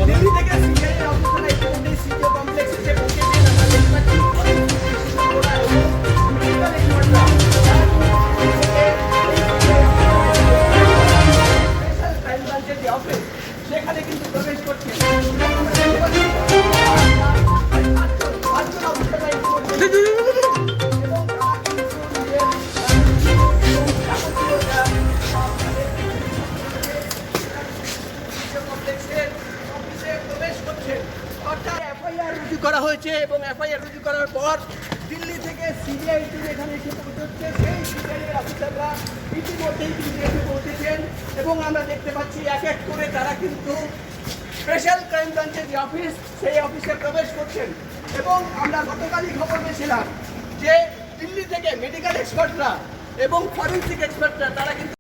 দিল্লি থেকে সিবিআই অফিসাররা ইতিমধ্যেই সিটিও কমপ্লেক্সে এসে পৌঁছেছেন। আমরা দেখতে পাচ্ছি সেখানে কিন্তু প্রবেশ করছে। করা হয়েছে এবং এফআইআর রুজু করার পর দিল্লি থেকে সিবিআই টিম এখানে এসে পৌঁছচ্ছে। সেই সিবিআই অফিসাররা ইতিমধ্যেই কিন্তু এসে পৌঁছেছেন এবং আমরা দেখতে পাচ্ছি এক এক করে তারা কিন্তু স্পেশাল ক্রাইম ব্রাঞ্চের যে অফিস সেই অফিসে প্রবেশ করছেন। এবং আমরা গতকালই খবর পেয়েছিলাম যে দিল্লি থেকে মেডিকেল এক্সপার্টরা এবং ফরেন্সিক এক্সপার্টরা তারা কিন্তু